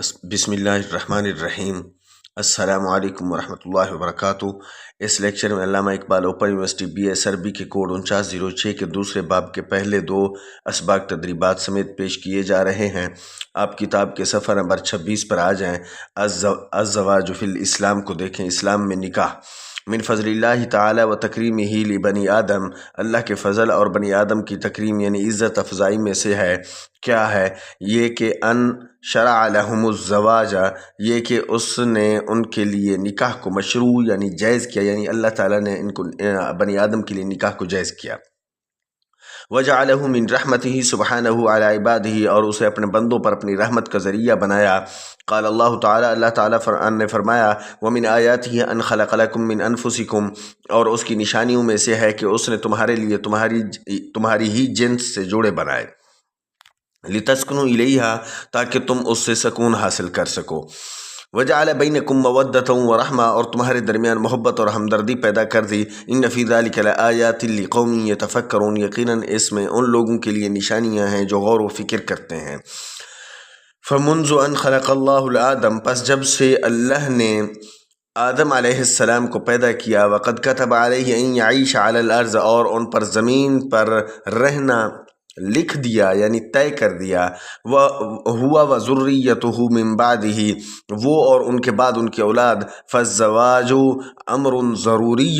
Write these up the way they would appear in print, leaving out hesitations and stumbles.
بسم اللہ الرحمن الرحیم۔ السلام علیکم ورحمۃ اللہ وبرکاتہ۔ اس لیکچر میں علامہ Iqbal open university B S عربی کے کوڈ 4906 کے دوسرے باب کے پہلے دو اسباق تدریبات سمیت پیش کیے جا رہے ہیں۔ آپ کتاب کے صفحہ نمبر 26 پر آ جائیں۔ الزواج فی الاسلام کو دیکھیں، اسلام میں نکاح۔ من فضل اللہ تعالی و تکریمہ لبنی آدم، اللہ کے فضل اور بنی آدم کی تکریم یعنی عزت افزائی میں سے ہے کیا ہے؟ یہ کہ ان شرع لہم الزواج، یہ کہ اس نے ان کے لیے نکاح کو مشروع یعنی جائز کیا، یعنی اللہ تعالیٰ نے ان کو بنی آدم کے لیے نکاح کو جائز کیا۔ وجعلہ من رحمتہ سبحانہ علی عبادہ، اور اسے اپنے بندوں پر اپنی رحمت کا ذریعہ بنایا۔ قال اللہ تعالیٰ، اللہ تعالیٰ نے فرمایا، ومن آیاتہ ان خلق لکم من انفسکم، اور اس کی نشانیوں میں سے ہے کہ اس نے تمہارے لیے تمہاری ہی جنس سے جوڑے بنائے۔ لتسکنوا الیہا، تاکہ تم اس سے سکون حاصل کر سکو۔ وجعل بینکم مودۃ ورحمہ، اور تمہارے درمیان محبت اور ہمدردی پیدا کر دی۔ ان فی ذلک لآیات لقوم یتفکرون، یقیناً اس میں ان لوگوں کے لیے نشانیاں ہیں جو غور و فکر کرتے ہیں۔ فمنذ ان خلق اللہ آدم، پس جب سے اللہ نے آدم علیہ السلام کو پیدا کیا، وقد کتب علیہ ان یعیش علی الارض، اور ان پر زمین پر رہنا لکھ دیا یعنی طے کر دیا۔ ہوا وذریتہ من بعدہ، وہ اور ان کے بعد ان کی اولاد۔ فالزواج امر ضروری،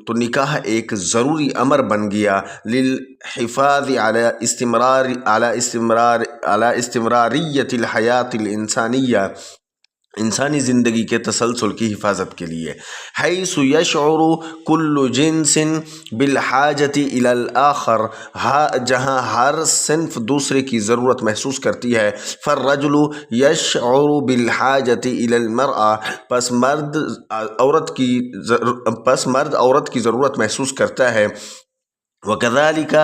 تو نکاح ایک ضروری امر بن گیا۔ للحفاظ علی استمراریت الحیات الانسانیہ، انسانی زندگی کے تسلسل کی حفاظت کے لیے۔ حیث یشعر کل جنس بالحاجۃ الی الاخر، جہاں ہر صنف دوسرے کی ضرورت محسوس کرتی ہے۔ فالرجل یشعر بالحاجۃ الی المرأة، پس مرد عورت کی ضرورت محسوس کرتا ہے۔ وَكَذَلِكَ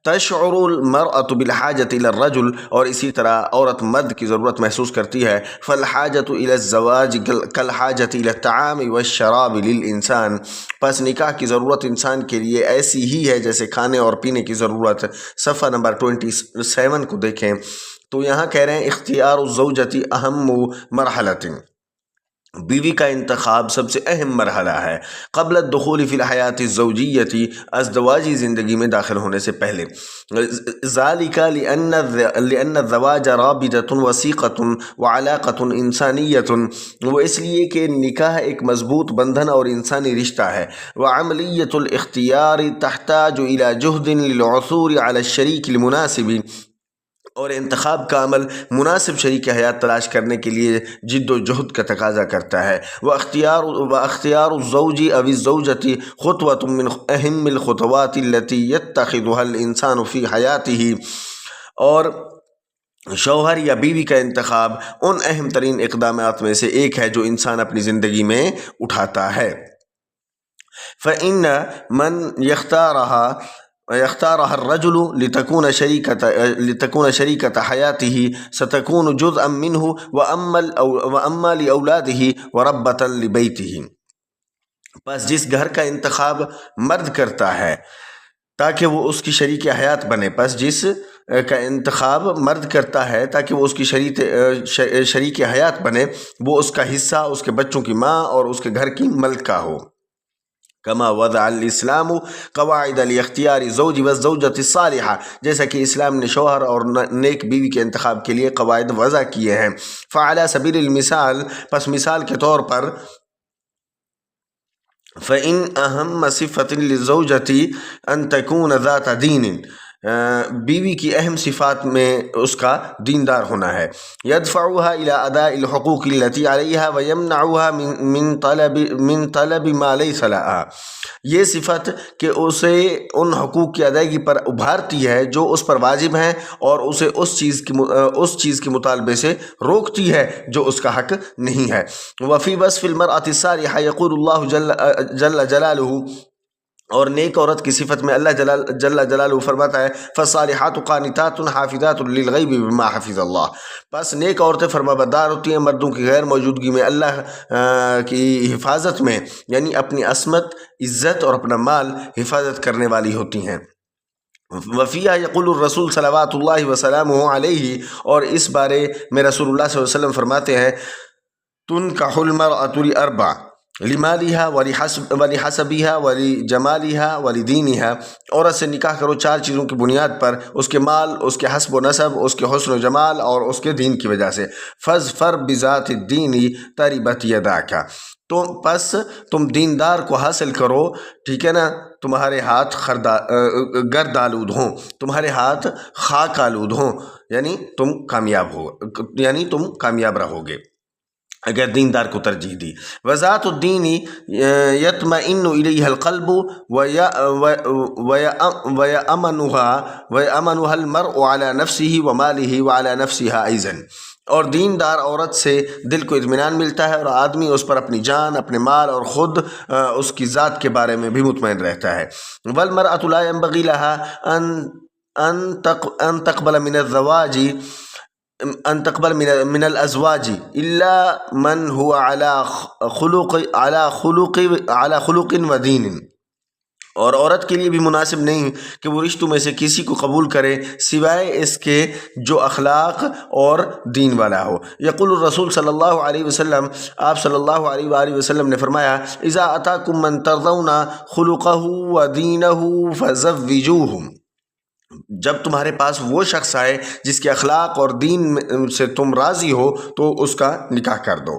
تَشْعُرُ الْمَرْأَةُ بِالْحَاجَةِ إِلَى الرَّجُلِ، اور اسی طرح عورت مرد کی ضرورت محسوس کرتی ہے۔ فَالْحَاجَةُ إِلَى الزَّوَاجِ كَالْحَاجَةِ إِلَى الطَّعَامِ وَالشَّرَابِ لِلْإِنسَانِ، پس نکاح کی ضرورت انسان کے لیے ایسی ہی ہے جیسے کھانے اور پینے کی ضرورت۔ صفحہ نمبر 27 کو دیکھیں تو یہاں کہہ رہے ہیں اختیار الزوجۃ اہم مرحلۃ، بیوی کا انتخاب سب سے اہم مرحلہ ہے۔ قبل الدخول فی الحیات الزوجیۃ، ازدواجی زندگی میں داخل ہونے سے پہلے۔ ذالک لأن الزواج رابطۃ وثیقۃ وعلاقۃ انسانیۃ، وہ اس لیے کہ نکاح ایک مضبوط بندھن اور انسانی رشتہ ہے۔ وعملیۃ الاختیار تحتاج الی جہد للعثور علی الشریک المناسب، اور انتخاب کا عمل مناسب شریک حیات تلاش کرنے کے لیے جد و جہد کا تقاضا کرتا ہے۔ واختیار الزوج او الزوجۃ خطوۃ من اہم الخطوات التي يتخذها الانسان فی حیاتہ، اور شوہر یا بیوی کا انتخاب ان اہم ترین اقدامات میں سے ایک ہے جو انسان اپنی زندگی میں اٹھاتا ہے۔ فإن من يختارها الرجل لتكون شريكة حياته ستكون جزءا منه وأما لأولاده وربة لبيته، پس جس گھر کا انتخاب مرد کرتا ہے تاکہ وہ اس کی شریک حیات بنے، تاکہ وہ اس کی شریک حیات بنے، وہ اس کا حصہ، اس کے بچوں کی ماں اور اس کے گھر کی ملکہ ہو۔ کما وضع الاسلام قواعد لاختیار الزوج والزوجۃ الصالحہ، جیسا کہ اسلام نے شوہر اور نیک بیوی کے انتخاب کے لیے قواعد وضع کیے ہیں۔ فعلی سبیل المثال، پس مثال کے طور پر، فإن أهم صفة للزوجة أن تكون ذات دين، بیوی کی اہم صفات میں اس کا دیندار ہونا ہے۔ يدفعها إلى أداء الحقوق التي عليها ويمنعها من طلب ما ليس لها، یہ صفت کہ اسے ان حقوق کی ادائیگی پر ابھارتی ہے جو اس پر واجب ہیں، اور اسے اس چیز کے مطالبے سے روکتی ہے جو اس کا حق نہیں ہے۔ وفي وصف المرأة الصالحة يقول الله جل جلالہ، اور نیک عورت کی صفت میں اللہ جل جلالہ فرماتا ہے فالصالحات قانتات حافظات للغیب بما حفظ اللہ، پس نیک عورتیں فرما بردار ہوتی ہیں مردوں کی غیر موجودگی میں اللہ کی حفاظت میں، یعنی اپنی عصمت، عزت اور اپنا مال حفاظت کرنے والی ہوتی ہیں۔ وفیہ یقول الرسول صلوات اللہ وسلامہ علیہ، اور اس بارے میں رسول اللہ صلی اللہ علیہ وسلم فرماتے ہیں تنکح المرأۃ لاربع لمالها ولحسبها ولجمالها ولدینها، عورت سے نکاح کرو 4 چیزوں کی بنیاد پر، اس کے مال، اس کے حسب و نسب، اس کے حسن و جمال اور اس کے دین کی وجہ سے۔ فاظفر بذات الدین تربت یداک، تو پس تم دیندار کو حاصل کرو، ٹھیک ہے نا، تمہارے ہاتھ گرد آلود ہوں، تمہارے ہاتھ خاک آلود ہوں، یعنی تم کامیاب رہو گے اگر دیندار کو ترجیح دی۔ وذات الدین یطمئن الیہ القلب ویأمنها المرء علی نفسہ ومالہ وعلی نفسها ایضا، اور دیندار عورت سے دل کو اطمینان ملتا ہے اور آدمی اس پر اپنی جان، اپنے مال اور خود اس کی ذات کے بارے میں بھی مطمئن رہتا ہے۔ والمرأة لا ينبغي لها ان تقبل من الازواج الا من هو على خلق ودین، اور عورت کے لیے بھی مناسب نہیں کہ وہ رشتوں میں سے کسی کو قبول کرے سوائے اس کے جو اخلاق اور دین والا ہو۔ یقول الرسول صلی اللہ علیہ وسلم، آپ صلی اللہ علیہ وآلہ وسلم نے فرمایا اذا اتاکم من ترضون خلقہ ودینہ فزوجوہ، جب تمہارے پاس وہ شخص آئے جس کے اخلاق اور دین سے تم راضی ہو تو اس کا نکاح کر دو۔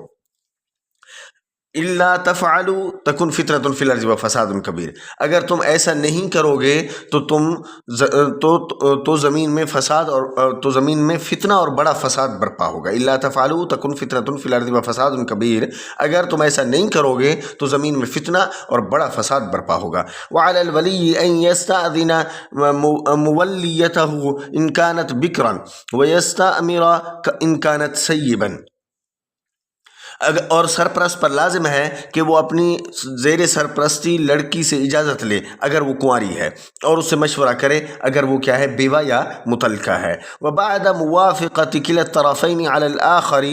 الا تفعلوا تکن فتنۃ فی الارض وفساد کبیر، اگر تم ایسا نہیں کرو گے تو زمین میں فساد تو زمین میں فتنہ اور بڑا فساد برپا ہوگا۔ الا تفعلوا تکن فتنۃ فی الارض وفساد کبیر، اگر تم ایسا نہیں کرو گے تو زمین میں فتنہ اور بڑا فساد برپا ہوگا۔ وعلی الولی ان یستأذن مولیتہ ان کانت بکرا ویستأمر ان کانت سیبا، اور سرپرست پر لازم ہے کہ وہ اپنی زیر سرپرستی لڑکی سے اجازت لے اگر وہ کنواری ہے، اور اس سے مشورہ کرے اگر وہ کیا ہے، بیوہ یا مطلقہ ہے۔ وبعد موافقة كلا الطرفين على الآخر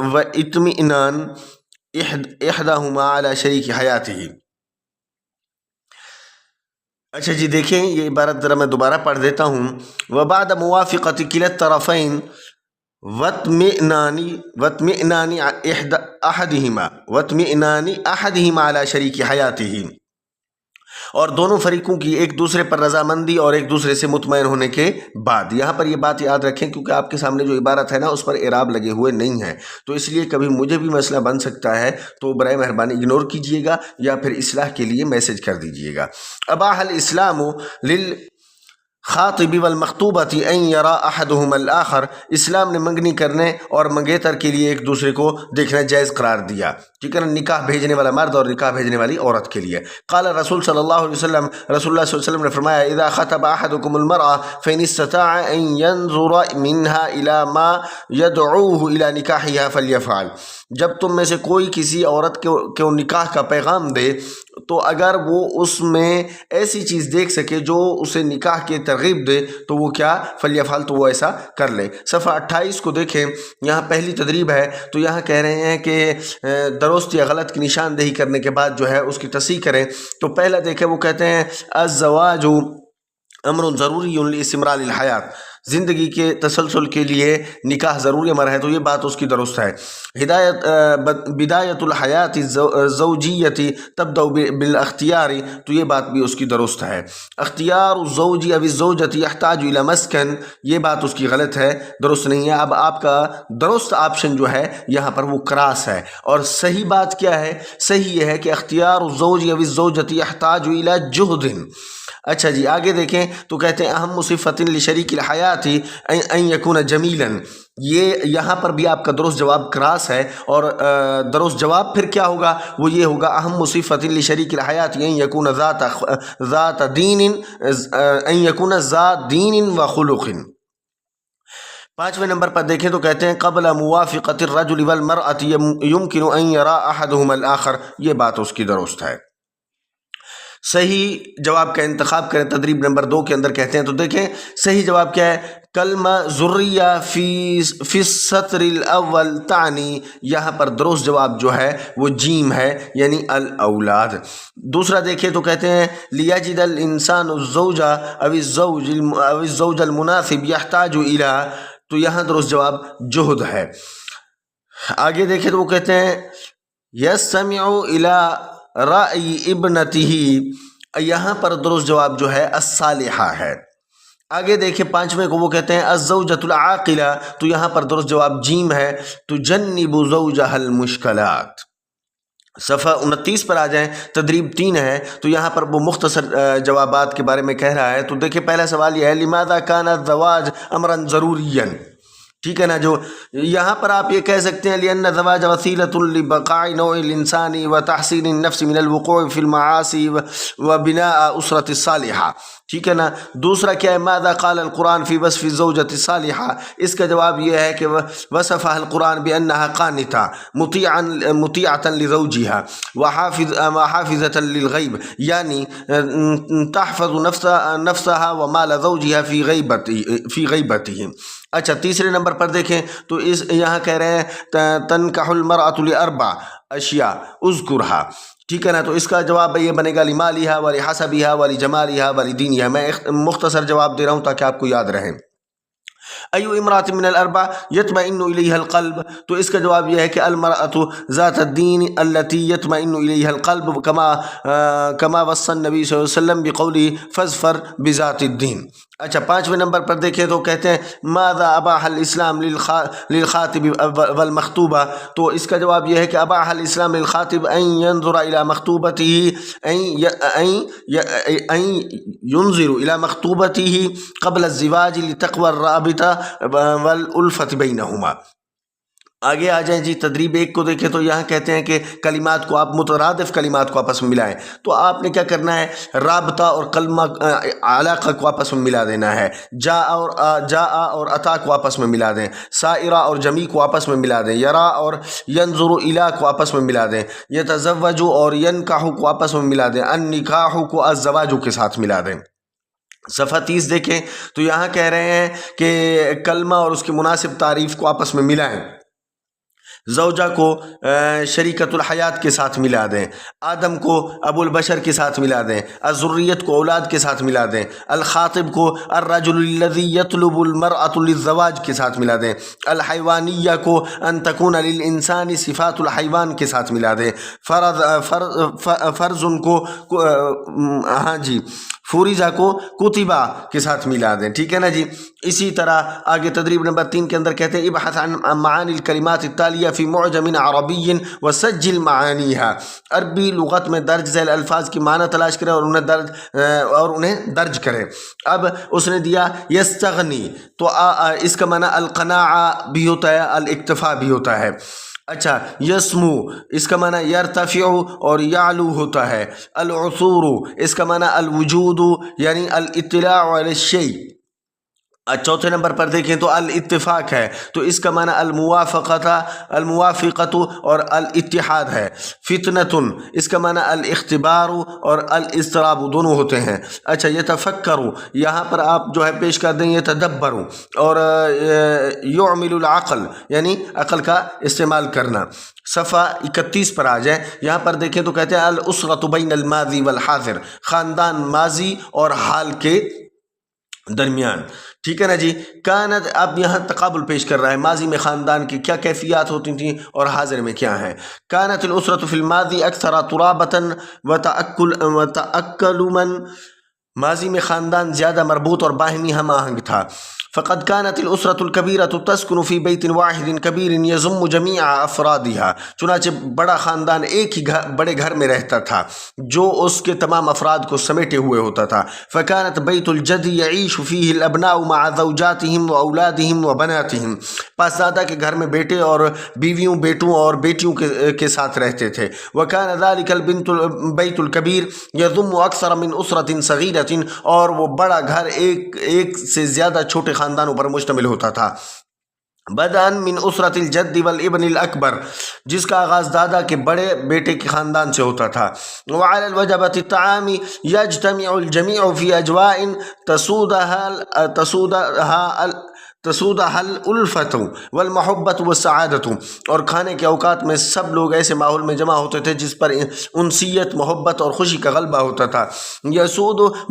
واطمئنان احداهما على شریک حیاته۔ اچھا جی دیکھیں یہ عبارت ذرا میں دوبارہ پڑھ دیتا ہوں۔ وبعد موافقۃ کلا الطرفین واطمئنان احدہما علی شریک حیاتہ، اور دونوں فریقوں کی ایک دوسرے پر رضامندی اور ایک دوسرے سے مطمئن ہونے کے بعد۔ یہاں پر یہ بات یاد رکھیں کیونکہ آپ کے سامنے جو عبارت ہے نا اس پر اعراب لگے ہوئے نہیں ہیں، تو اس لیے کبھی مجھے بھی مسئلہ بن سکتا ہے، تو برائے مہربانی اگنور کیجئے گا یا پھر اصلاح کے لیے میسج کر دیجئے گا۔ اباح الاسلام خاطب والمخطوبۃ ان یرا احدهما الآخر، اسلام نے منگنی کرنے اور منگیتر کے لیے ایک دوسرے کو دیکھنا جائز قرار دیا، ٹھیک ہے نا، نکاح بھیجنے والا مرد اور نکاح بھیجنے والی عورت کے لیے۔ قال رسول صلی اللہ علیہ وسلم، رسول اللہ صلی اللہ علیہ وسلم نے فرمایا اذا خطب احدكم المرأة فان استطاع ان ينظر منها الى ما يدعوه الى نکاحها فليفعل، جب تم میں سے کوئی کسی عورت کو نکاح کا پیغام دے تو اگر وہ اس میں ایسی چیز دیکھ سکے جو اسے نکاح کے ترغیب دے تو وہ کیا، فلیفعل، تو وہ ایسا کر لے۔ صفحہ 28 کو دیکھیں، یہاں پہلی تدریب ہے، تو یہاں کہہ رہے ہیں کہ درست یا غلط کی نشاندہی کرنے کے بعد جو ہے اس کی تصحیح کریں۔ تو پہلا دیکھیں، وہ کہتے ہیں الزواج امر ضروری لاستمرار الحیات، زندگی کے تسلسل کے لیے نکاح ضروری امر ہے، تو یہ بات اس کی درست ہے۔ بدایت الحیات الزوجیت تبدأ بالاختیار، تو یہ بات بھی اس کی درست ہے۔ اختیار الزوج او الزوجۃ یحتاج الی مسکن، یہ بات اس کی غلط ہے، درست نہیں ہے۔ اب آپ کا درست آپشن جو ہے یہاں پر وہ کراس ہے، اور صحیح بات کیا ہے؟ صحیح یہ ہے کہ اختیار الزوج او الزوجۃ یحتاج الی جہد۔ اچھا جی آگے دیکھیں، تو کہتے ہیں اہم صفت لشریک الحیات ان یکون جمیلا، یہ یہاں پر بھی آپ کا درست جواب کراس ہے، اور درست جواب پھر کیا ہوگا؟ وہ یہ ہوگا اہم صفت لشریک الحیات ان یکون ذات دین و خلق۔ 5ویں نمبر پر دیکھیں تو کہتے ہیں قبل موافقت الرجل والمرأة يمكن ان يرى احدهما الاخر، یہ بات اس کی درست ہے۔ صحیح جواب کا انتخاب کریں تدریب نمبر 2 کے اندر کہتے ہیں. تو دیکھیں صحیح جواب کیا ہے؟ کلمہ ذریہ فی السطر الاول تعنی، یہاں پر درست جواب جو ہے وہ جیم ہے، یعنی الاولاد. دوسرا دیکھیں تو کہتے ہیں لیجد الانسان الزوج او الزوج المناسب یحتاج الی، تو یہاں درست جواب جہد ہے. آگے دیکھیں تو وہ کہتے ہیں یستمع الی رأی ابنتہ، یہاں پر درست جواب جو ہے الصالحہ ہے. آگے دیکھیں 5ویں کو وہ کہتے ہیں الزوجۃ العاقلہ، تو یہاں پر درست جواب جیم ہے، تجنب زوجہا المشکلات. صفحہ 29 پر آ جائیں، تدریب 3 ہے. تو یہاں پر وہ مختصر جوابات کے بارے میں کہہ رہا ہے. تو دیکھیں پہلا سوال یہ ہے لماذا کان الزواج امرا ضروریا، ٹھیک ہے نا. جو یہاں پر آپ یہ کہہ سکتے ہیں لأن الزواج وسیلۃ لبقاء نوع الانسان وتحصین النفس من الوقوع فی المعاصی وبناء اسرۃ صالحہ، ٹھیک ہے نا. دوسرا کیا ہے ماذا قال القرآن فی وصف الزوجۃ الصالحہ، اس کا جواب یہ ہے کہ وصفها القرآن بأنها قانتہ مطیعۃ لزوجها وحافظۃ للغیب، یعنی تحفظ نفسها ومال زوجها فی غیبته. اچھا تیسرے نمبر پر دیکھیں تو یہاں کہہ رہے ہیں تنکح المرأة لأربع اشیاء اذکرها، ٹھیک ہے نا. تو اس کا جواب یہ بنے گا لمالها ولحسبها ولجمالها ولدینها. میں مختصر جواب دے رہا ہوں تاکہ آپ کو یاد رہے. ایو امرات من الاربع یطمئن الیها القلب، تو اس کا جواب یہ ہے کہ المرأة ذات الدین التي يطمئن الیها القلب کما وصى النبی صلی اللہ علیہ وسلم بقوله فاظفر بذات الدین. اچھا 5ویں نمبر پر دیکھیں تو کہتے ہیں ماذا اباح الاسلام للخاطب والمخطوبہ، تو اس کا جواب یہ ہے کہ اباح الاسلام للخاطب ان ينظر الى مخطوبته ان ينظر الى مخطوبته قبل الزواج لتقوى الرابطہ والالفت بینہما. آگے آ جائیں جی تدریب 1 کو دیکھیں تو یہاں کہتے ہیں کہ کلمات کو آپ مترادف کلمات کو آپس میں ملائیں. تو آپ نے کیا کرنا ہے رابطہ اور کلمہ علاقہ کو آپس میں ملا دینا ہے. جاء اور عطا کو آپس میں ملا دیں، سائرہ اور جمی کو آپس میں ملا دیں، یرا اور ینظر الی کو آپس میں ملا دیں، یتزوج اور ینکح کو آپس میں ملا دیں، النکاح کو الزواج کے ساتھ ملا دیں. صفحہ 30 دیکھیں تو یہاں کہہ رہے ہیں کہ کلمہ اور اس کی مناسب تعریف کو آپس میں ملائیں. زوجہ کو شریکت الحیات کے ساتھ ملا دیں، آدم کو ابو البشر کے ساتھ ملا دیں، الذریت کو اولاد کے ساتھ ملا دیں، الخاطب کو الرجل الذی یطلب المرأة للزواج کے ساتھ ملا دیں، الحیوانیہ کو ان تکون للانسان صفات الحیوان کے ساتھ ملا دیں، فرض کو ہاں جی فوریزہ کو کتبہ کے ساتھ ملا دیں، ٹھیک ہے نا جی. اسی طرح آگے تدریب نمبر 3 کے اندر کہتے ہیں ابحث عن معانی الکلمات التالیہ فی معجم عربی وسجل معانیہا، عربی لغت میں درج ذیل الفاظ کی معنی تلاش کریں اور انہیں درج کریں. اب اس نے دیا یستغنی، تو اس کا معنی القناعہ بھی ہوتا ہے، الاکتفا بھی ہوتا ہے. اچھا یسمو اس کا معنی یرتفع اور یعلو ہوتا ہے. العثور اس کا معنی الوجود یعنی الاطلاع علی الشیء. چوتھے نمبر پر دیکھیں تو الاتفاق ہے، تو اس کا معنی الموافقت اور الاتحاد ہے. فتنۃ اس کا معنی الاختبار اور الاضطراب دونوں ہوتے ہیں. اچھا یتفکر یہاں پر آپ جو ہے پیش کر دیں یتدبر اور یعمل العقل یعنی عقل کا استعمال کرنا. صفحہ 31 پر آ جائیں، یہاں پر دیکھیں تو کہتے ہیں الاسرۃ بین الماضی والحاضر، خاندان ماضی اور حال کے درمیان، ٹھیک ہے نا جی. کانت اب یہاں تقابل پیش کر رہا ہے ماضی میں خاندان کی کیا کیفیات ہوتی تھیں اور حاضر میں کیا ہیں. کانت الاسرۃ فی الماضی اکثر ترابۃ وتأکلما، ماضی میں خاندان زیادہ مربوط اور باہمی ہم آہنگ تھا. فقد كانت الاسرة الكبيرة تسكن في بيت واحد كبير يضم جميع افرادها، چنانچہ بڑا خاندان ایک ہی بڑے گھر میں رہتا تھا جو اس کے تمام افراد کو سمیٹے ہوئے ہوتا تھا. فكانت بيت الجد يعيش فيه الابناء مع زوجاتهم واولادهم وبناتهم، پس دادا کے گھر میں بیٹے اور بیویوں بیٹوں اور بیٹیوں کے ساتھ رہتے تھے. وكان ذلك البيت الكبير يضم اكثر من اسرة صغيرة، اور وہ بڑا گھر ایک سے زیادہ چھوٹے خاندانوں پر مشتمل ہوتا تھا. بدان من اسرت الجد والابن الاکبر، جس کا آغاز دادا کے بڑے بیٹے کے خاندان سے ہوتا تھا. وعلى الوجبة الطعام يجتمع الجميع في أجواء تسودها الألفة والمحبة والسعادة، اور کھانے کے اوقات میں سب لوگ ایسے ماحول میں جمع ہوتے تھے جس پر انسیت، محبت اور خوشی کا غلبہ ہوتا تھا.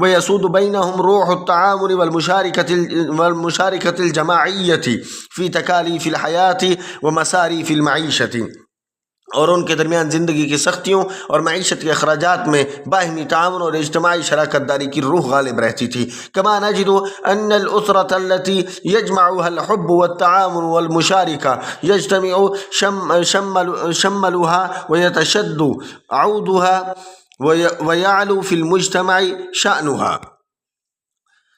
يسود بينهم روح التعاون والمشاركة الجماعية في تكاليف الحياة ومصاريف المعيشة، اور ان کے درمیان زندگی کی سختیوں اور معیشت کے اخراجات میں باہمی تعاون اور اجتماعی شراکت داری کی روح غالب رہتی تھی. كما نجد أن الأسرة التي يجمعها الحب والتعاون والمشاركة يجتمع شملها ويتشد عودها ويعلو في المجتمع شأنها.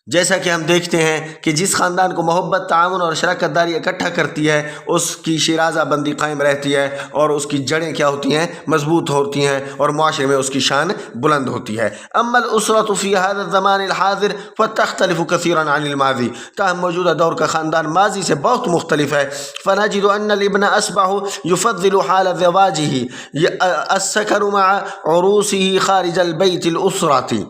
جیسا کہ ہم دیکھتے ہیں کہ جس خاندان کو محبت، تعاون اور شراکت داری اکٹھا کرتی ہے اس کی شیرازہ بندی قائم رہتی ہے، اور اس کی جڑیں کیا ہوتی ہیں؟ مضبوط ہوتی ہیں، اور معاشرے میں اس کی شان بلند ہوتی ہے. اما الاسرة في هذا الزمان الحاضر فتختلف كثيرا عن الماضي، تاہم موجودہ دور کا خاندان ماضی سے بہت مختلف ہے. فنجد ان الابن اصبح يفضل حال زواجه السكن مع عروسه خارج البيت الاسرة.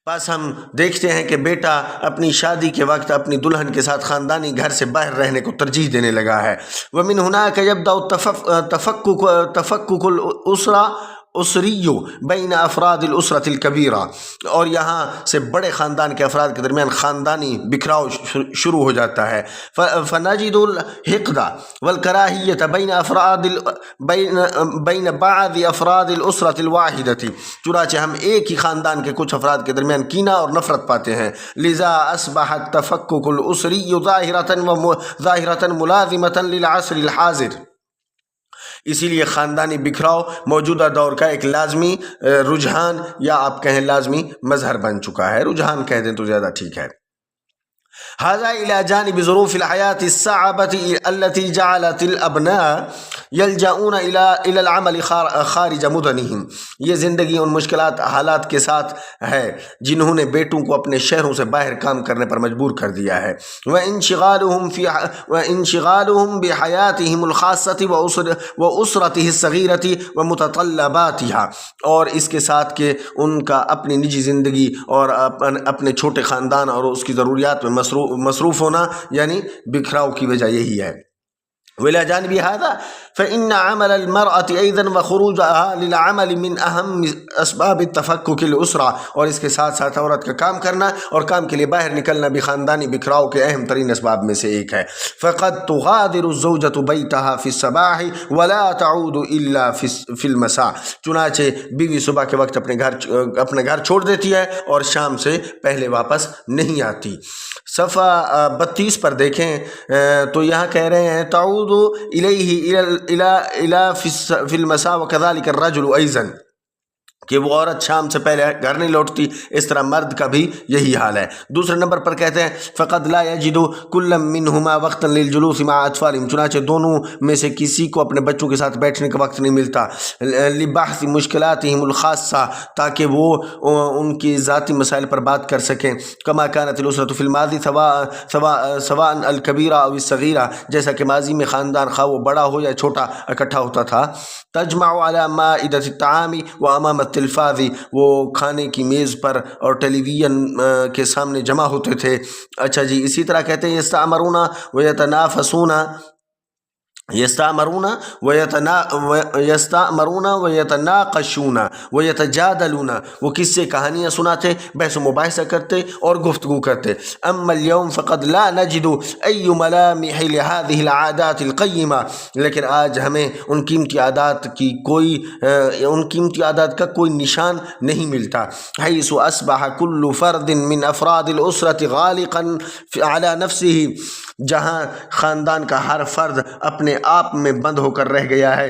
بس ہم دیکھتے ہیں کہ بیٹا اپنی شادی کے وقت اپنی دلہن کے ساتھ خاندانی گھر سے باہر رہنے کو ترجیح دینے لگا ہے. ومن هناك يبدأ تفكك الأسرة اسریو بین افراد الاسرۃ الکبیرہ، اور یہاں سے بڑے خاندان کے افراد کے درمیان خاندانی بکھراؤ شروع ہو جاتا ہے. فنجد الحقد والکراہیۃ بین بعض افراد الاسرۃ الواحدۃ، چنانچہ ہم ایک ہی خاندان کے کچھ افراد کے درمیان کینہ اور نفرت پاتے ہیں. لذا اصبح التفکک الاسری ظاہرۃ ملازمۃ للعصر الحاضر، اسی لیے خاندانی بکھراؤ موجودہ دور کا ایک لازمی رجحان، یا آپ کہیں لازمی مظہر بن چکا ہے. رجحان کہہ دیں تو زیادہ ٹھیک ہے. هذا إلى جانب ظروف الحياة الصعبة التي جعلت الأبناء يلجؤون إلى العمل خارج مدنهم، یہ زندگی ان مشکلات حالات کے ساتھ ہے جنہوں نے بیٹوں کو اپنے شہروں سے باہر کام کرنے پر مجبور کر دیا ہے. وانشغالهم بحياتهم الخاصة وأسرته الصغيرة ومتطلباتها، اور اس کے ساتھ کہ ان کا اپنی نجی زندگی اور اپنے چھوٹے خاندان اور اس کی ضروریات میں مصروف ہونا، یعنی بکھراؤ کی وجہ یہی ہے. وإلى جانب هذا فإن عمل المرأة أيضا وخروجها للعمل من أهم أسباب التفكك الأسرة، اور اس کے ساتھ ساتھ عورت کا کام کرنا اور کام کے لیے باہر نکلنا بھی خاندانی بکھراؤ کے اہم ترین اسباب میں سے ایک ہے. فقد تغادر الزوجة بيتها في الصباح ولا تعود إلا في المساء، چنانچہ بیوی صبح کے وقت اپنے گھر چھوڑ دیتی ہے اور شام سے پہلے واپس نہیں آتی. صفحہ 32 پر دیکھیں تو یہاں کہہ رہے ہیں تعود الیہ الی فی المساء وکذلک الرجل ایضا، کہ وہ عورت شام سے پہلے گھر نہیں لوٹتی، اس طرح مرد کا بھی یہی حال ہے. دوسرے نمبر پر کہتے ہیں فقد لا یجد کل منہما وقتا للجلوس مع اطفالهم، چنانچہ دونوں میں سے کسی کو اپنے بچوں کے ساتھ بیٹھنے کا وقت نہیں ملتا. لبحث مشکلاتهم الخاصہ، تاکہ وہ ان کی ذاتی مسائل پر بات کر سکیں. کما كانت الاسرة في الماضي سواء الكبيرة او الصغيرة، جیسا کہ ماضی میں خاندان خواہ وہ بڑا ہو یا چھوٹا اکٹھا ہوتا تھا. تجمع على مائدة الطعام وامام التلفاظ، وہ کھانے کی میز پر اور ٹیلی ویژن کے سامنے جمع ہوتے تھے. اچھا جی، اسی طرح کہتے ہیں یستعمرون ویتناقشون ویتجادلون، وہ کس سے کہانیاں سناتے، بحث و مباحثہ کرتے اور گفتگو کرتے. اما اليوم فقد لا نجد ای ملامح لهذه العادات القیمہ، لیکن آج ہمیں ان قیمتی عادات کا کوئی نشان نہیں ملتا. حیث اصبح كل فرد من افراد الاسرة غالقا على نفسه، جہاں خاندان کا ہر فرد اپنے آپ میں بند ہو کر رہ گیا ہے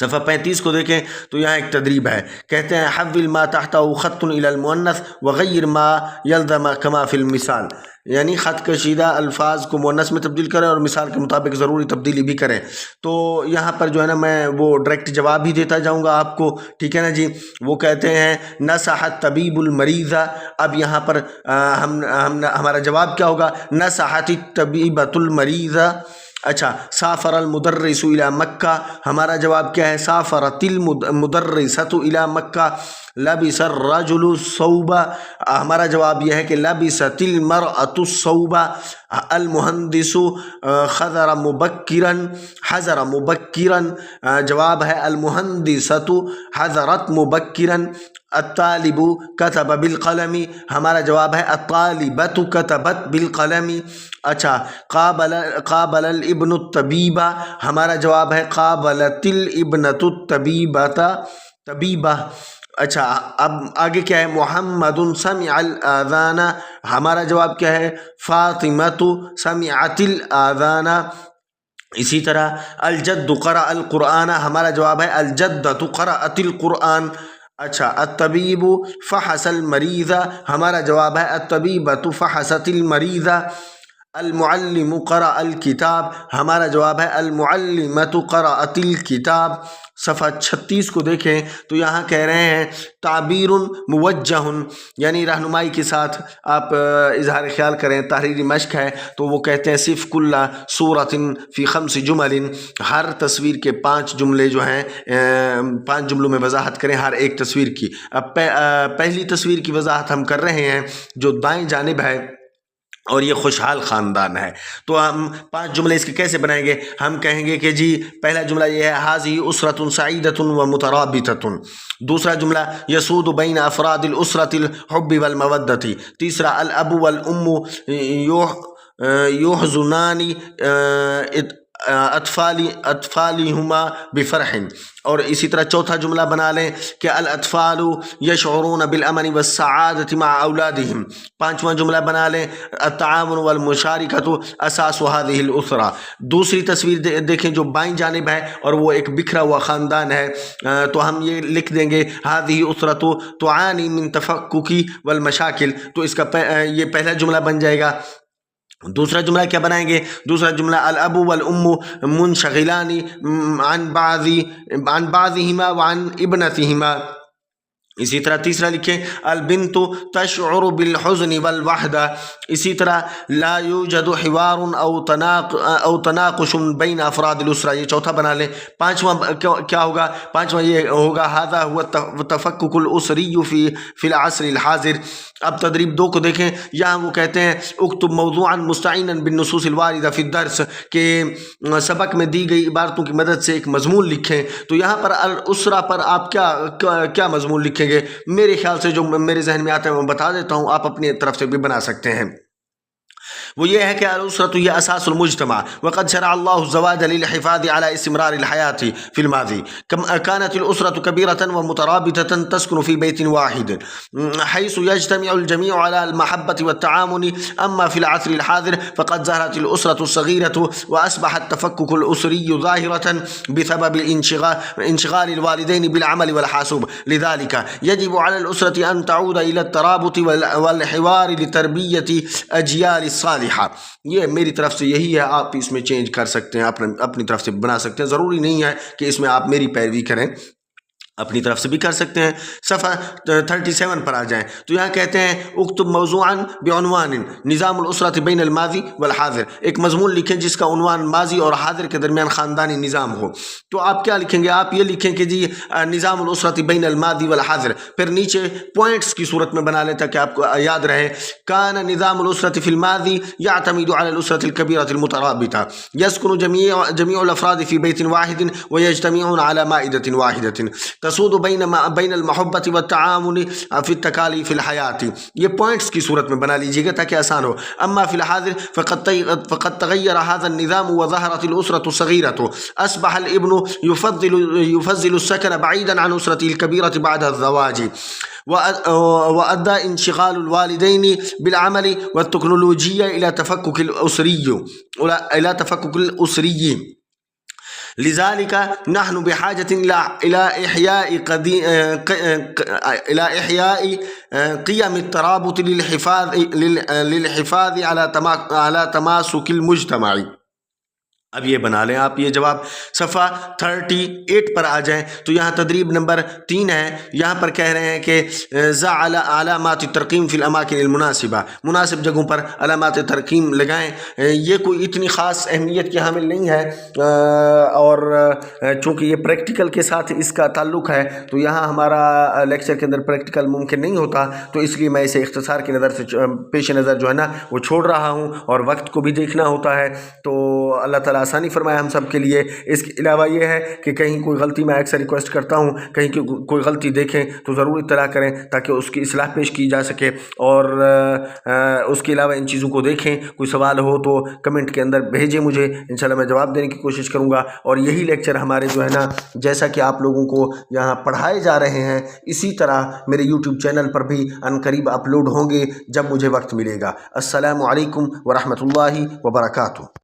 صفحہ 35 کو دیکھیں تو یہاں ایک تدریب ہے، کہتے ہیں حول ما تحتہ خط الی المؤنث وغیر ما یلزم کما فی المثال، یعنی خط کشیدہ الفاظ کو مؤنث میں تبدیل کریں اور مثال کے مطابق ضروری تبدیلی بھی کریں۔ تو یہاں پر جو ہے نا میں وہ ڈائریکٹ جواب ہی دیتا جاؤں گا آپ کو، ٹھیک ہے نا جی۔ وہ کہتے ہیں نصح الطبیب المریض، اب یہاں پر ہمارا جواب کیا ہوگا؟ نصحت الطبیبۃ المریض۔ اچھا، سافر المدرس الی مکہ، ہمارا جواب کیا ہے؟ سافرت المدرسۃ الی مکہ۔ لبس الرجل الثوب، ہمارا جواب یہ ہے کہ لبست المرأۃ الثوب۔ المہندس حضر مبکرا، حضر مبکرا، جواب ہے المہندسۃ حضرت مبکرا۔ الطالب کتب بالقلم، ہمارا جواب ہے الطالبۃ کتبت بالقلم۔ اچھا، قابل الابن الطبیب، ہمارا جواب ہے قابلت الابنۃ الطبیبۃ طبیبہ۔ اچھا، اب آگے کیا ہے؟ محمد سمع الاذان، ہمارا جواب کیا ہے؟ فاطمۃ سمعت الاذان۔ اسی طرح الجد قرأ القرآن، ہمارا جواب ہے الجدۃ قرأت القرآن۔ اچھا، الطبیب فحص المریض، ہمارا جواب ہے الطبیبۃ فحصت المریض۔ المعلم قرأ الکتاب، ہمارا جواب ہے المعلمۃ قرأت الکتاب۔ صفحہ 36 کو دیکھیں تو یہاں کہہ رہے ہیں تعبیر موجہ، یعنی رہنمائی کے ساتھ آپ اظہار خیال کریں، تحریری مشق ہے۔ تو وہ کہتے ہیں صف کل صورت فی 5 جمل، ہر تصویر کے 5 جملے جو ہیں 5 جملوں میں وضاحت کریں ہر ایک تصویر کی۔ اب پہلی تصویر کی وضاحت ہم کر رہے ہیں جو دائیں جانب ہے اور یہ خوشحال خاندان ہے، تو ہم 5 جملے اس کے کیسے بنائیں گے؟ ہم کہیں گے کہ جی پہلا جملہ یہ ہے حاذی اسرۃ سعیدۃ و مترابطۃ۔ دوسرا جملہ یسود بین افراد الاسرۃ الحب والمودۃ۔ تیسرا الاب والام یحزنان اطفالہما بفرح۔ اور اسی طرح چوتھا جملہ بنا لیں کہ الاطفال یشعرون بالامن والسعادۃ مع اولادہم۔ پانچواں جملہ بنا لیں التعاون والمشارکۃ اساس هذه الاسرہ۔ دوسری تصویر دیکھیں جو بائیں جانب ہے اور وہ ایک بکھرا ہوا خاندان ہے، تو ہم یہ لکھ دیں گے هذه اسرۃ تعانی من تفکک والمشاکل، تو اس کا یہ پہلا جملہ بن جائے گا۔ دوسرا جملہ کیا بنائیں گے؟ دوسرا جملہ الاب والام منشغلان عن بعضهما وعن ابنتهما۔ اسی طرح تیسرا لکھیں البنت تشعر بالحزن والوحدہ۔ اسی طرح لا یوجد حوار او تناقش بین افراد الاسرہ، یہ چوتھا بنا لیں۔ پانچواں کیا ہوگا؟ پانچواں یہ ہوگا ھذا هو التفکک الاسری فی العصر الحاضر۔ اب تدریب 2 کو دیکھیں، یہاں وہ کہتے ہیں اکتب موضوعا مستعینا بالنصوص الواردہ فی الدرس، کہ سبق میں دی گئی عبارتوں کی مدد سے ایک مضمون لکھیں۔ تو یہاں پر الاسرہ پر آپ کیا مضمون لکھیں گے؟ میرے خیال سے جو میرے ذہن میں آتا ہے میں بتا دیتا ہوں، آپ اپنی طرف سے بھی بنا سکتے ہیں۔ وہ یہ ہے کہ الاسرۃ ہی اساس المجتمع، وقد شرع اللہ الزواج للحفاظ على استمرار الحیاة في الماضی، كانت الاسرة كبيرة ومترابطة تسكن في بيت واحد حيث يجتمع الجميع على المحبة والتعاون، اما في العصر الحاضر فقد ظهرت الاسرة الصغيرة واصبح التفكك الاسري ظاهرة بسبب انشغال الوالدين بالعمل والحاسوب، لذلك يجب على الاسرة ان تعود الى الترابط والحوار لتربية اجيال الصالحة۔ یہ میری طرف سے یہی ہے، آپ اس میں چینج کر سکتے ہیں، اپنی طرف سے بنا سکتے ہیں، ضروری نہیں ہے کہ اس میں آپ میری پیروی کریں، اپنی طرف سے بھی کر سکتے ہیں۔ صفحہ 37 پر آ جائیں تو یہاں کہتے ہیں اکتب موضوعا بعنوان نظام الاسرۃ بین الماضی والحاضر، ایک مضمون لکھیں جس کا عنوان ماضی اور حاضر کے درمیان خاندانی نظام ہو۔ تو آپ کیا لکھیں گے؟ آپ یہ لکھیں کہ جی نظام الاسرۃ بین الماضی والحاضر، پھر نیچے پوائنٹس کی صورت میں بنا لیتا کہ آپ کو یاد رہے۔ کان نظام الاسرۃ فی الماضی یعتمد علی الاسرۃ الکبیرۃ المترابطہ یسکن جمیع الافراد فی بیت واحد ویجتمعون علی مائدۃ واحدۃ تسود بین المحبت والتعاون فی التکالیف الحیاتی۔ یہ پوائنٹس کی صورت میں بنا لیجیے گا تاکہ آسان ہو۔ اما فی الحاضر فقد تغیر هذا النظام وظهرت الاسرة الصغيرة، اصبح الابن يفضل السكن بعيدا عن اسرته الكبيرة بعد الزواج، وأدى انشغال الوالدين بالعمل والتكنولوجيا إلى تفكك الأسري لذلك نحن بحاجة إلى إحياء قيم الترابط للحفاظ على تماسك المجتمع. اب یہ بنا لیں آپ، یہ جواب صفحہ 38 پر آ جائیں تو یہاں تدریب نمبر 3 ہے. یہاں پر کہہ رہے ہیں کہ علامات ترقیم فی الاماکن المناسبہ، مناسب جگہوں پر علامات ترقیم لگائیں. یہ کوئی اتنی خاص اہمیت کی حامل نہیں ہے، اور چونکہ یہ پریکٹیکل کے ساتھ اس کا تعلق ہے تو یہاں ہمارا لیکچر کے اندر پریکٹیکل ممکن نہیں ہوتا، تو اس لیے میں اسے اختصار کی نظر سے پیش نظر جو ہے نا وہ چھوڑ رہا ہوں، اور وقت کو بھی دیکھنا ہوتا ہے. تو اللہ تعالیٰ آسانی فرمائے ہم سب کے لیے. اس کے علاوہ یہ ہے کہ کہیں کوئی غلطی، میں اکثر ریکویسٹ کرتا ہوں کہیں کوئی غلطی دیکھیں تو ضرور اطلاع کریں تاکہ اس کی اصلاح پیش کی جا سکے. اور اس کے علاوہ ان چیزوں کو دیکھیں. کوئی سوال ہو تو کمنٹ کے اندر بھیجیں مجھے، انشاءاللہ میں جواب دینے کی کوشش کروں گا. اور یہی لیکچر ہمارے جو ہے نا جیسا کہ آپ لوگوں کو یہاں پڑھائے جا رہے ہیں اسی طرح میرے یوٹیوب چینل پر بھی عنقریب اپلوڈ ہوں گے جب مجھے وقت ملے گا. السلام علیکم ورحمۃ اللہ وبرکاتہ.